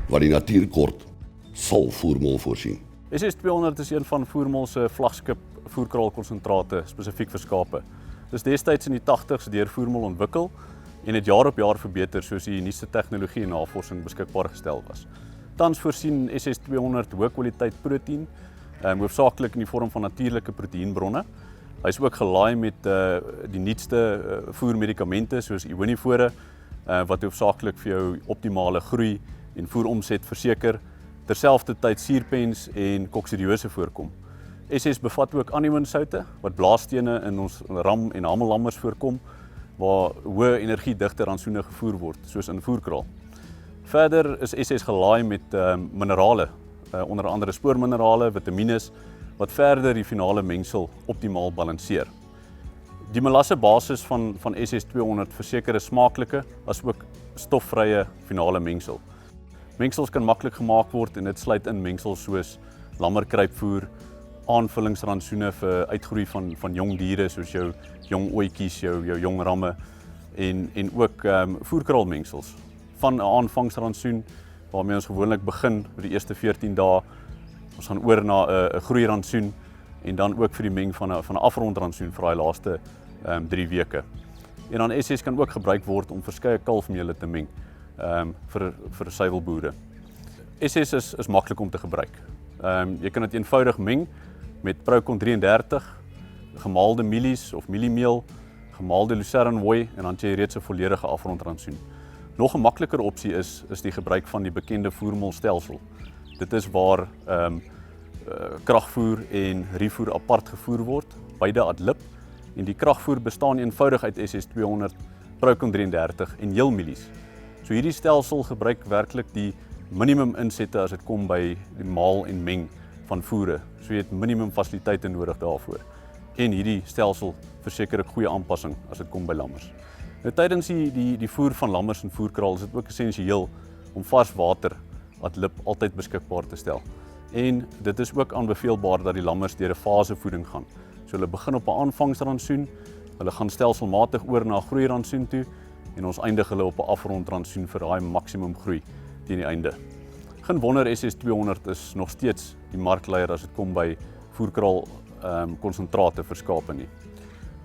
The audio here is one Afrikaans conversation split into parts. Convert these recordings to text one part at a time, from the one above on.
Wat die natuur kort, sal voermol voorsien. SS200 is een van Voermol se vlaggenskap voerkraalkonsentrate spesifiek vir skape. Dis destyds in die 80s deur Voermol ontwikkel en het jaar op jaar verbeter soos die nuutste tegnologie en navorsing beskikbaar gestel was. Tans voorsien SS200 hoë kwaliteit proteïen, hoofsaaklik in die vorm van natuurlike proteïenbronne. Hy is ook gelaai met die nuutste voermedikamente soos ionivore, wat hoofsaaklik vir jou optimale groei en voeromset verseker, terselfdertyd suurpens en koksidiose voorkom. SS bevat ook anionsoutte wat blaasstene in ons ram en hamellammers voorkom, waar hoë energiedigte rantsoene gevoer word, soos in voerkraal. Verder is SS gelaai met minerale, onder andere spoorminerale, vitamines, wat verder die finale mengsel optimaal balanseer. Die melasse basis van SS200 verseker 'n smaaklike as ook stofvrye finale mengsel. Mengsels kan maklik gemaak word en dit sluit in mengsels soos lammerkruipvoer, aanvullingsrantsoene vir uitgroei van jong diere soos jou jong ooitjies, jou jong ramme en ook voerkraalmengsels. Van 'n aanvangsrantsoen waarmee ons gewoonlik begin vir die eerste 14 dae. Ons gaan oor na 'n groeirantsoen en dan ook vir die meng van 'n afrondrantsoen vir daai laaste 3 weke. En dan SS kan ook gebruik word om verskeie kalfmeele te meng vir suiwelboere. SS is maklik om te gebruik. Jy kan dit eenvoudig meng met Procon 33, gemaalde mielies of mieliemeel, gemaalde lucernhooi en dan het jy reeds 'n volledige afrondrantsoen. Nog 'n makliker opsie is die gebruik van die bekende voermolstelsel. Dit is waar kragvoer en rievoer apart gevoer word, beide ad lib. En die kragvoer bestaan eenvoudig uit SS200, Procon 33 en heelmielies. So hierdie stelsel gebruik werklik die minimum insette as dit kom by die maal en meng van voere. So jy het minimum fasiliteite nodig daarvoor. En hierdie stelsel verseker 'n goeie aanpassing as dit kom by lammers. Nou tydens die voer van lammers en voerkraal is dit ook essensieel om vars water ad lib altyd beskikbaar te stel. En dit is ook aanbeveelbaar dat die lammers deur 'n fasevoeding gaan. So hulle begin op 'n aanvangsrantsoen, hulle gaan stelselmatig oor na 'n groeirantsoen toe en ons eindig hulle op 'n afrondrantsoen vir daai maksimum groei teen die einde. Geen wonder SS200 is nog steeds die markleier as dit kom by voerkraal konsentrate vir skape nie.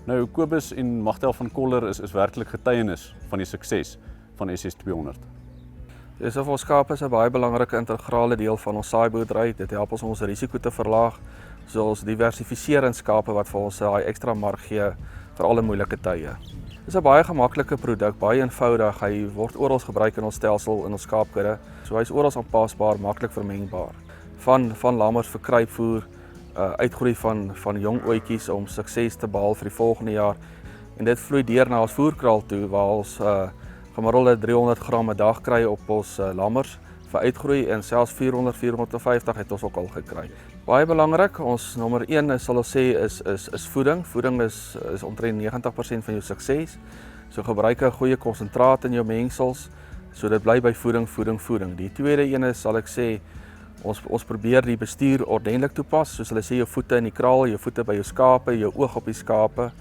Nou Kobus en Magdel van Koller is werklik getuienis van die sukses van SS200. Dis of ons skape is 'n baie belangrike integrale deel van ons saaiboerdery. Dit help ons om ons risiko te verlaag, soos diversifiseer in skape wat vir ons daai ekstra mark gee vir alle moeilike tye. Dis 'n baie gemaklike produk, baie eenvoudig. Hy word oral gebruik in ons stelsel in ons skaapkudde. So hy's oral aanpasbaar, maklik vermengbaar. Van lammers vir kruipvoer, uitgroei van jong ooitjies om sukses te behaal vir die volgende jaar. En dit vloei deur na ons voerkraal toe waar ons gemiddelde 300 gram 'n dag kry op ons lammers vir uitgroei en selfs 400-450 het ons ook al gekry. Baie belangrik, ons nommer 1 sal ons sê is voeding. Voeding is omtrent 90% van jou sukses. So gebruik 'n goeie konsentraat in jou mengsels, so dit bly by voeding. Die tweede een sal ek sê ons probeer die bestuur ordentlik toepas, soos hulle sê jou voete in die kraal, jou voete by jou skape, jou oog op die skape.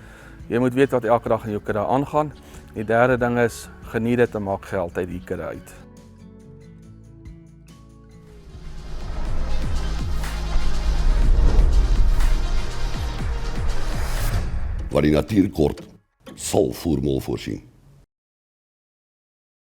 Jy moet weet wat elke dag in jou kudde aangaan. Die derde ding is geniet dit en maak geld uit die kudde uit. Wat die natuur kort, sal voermol voorsien.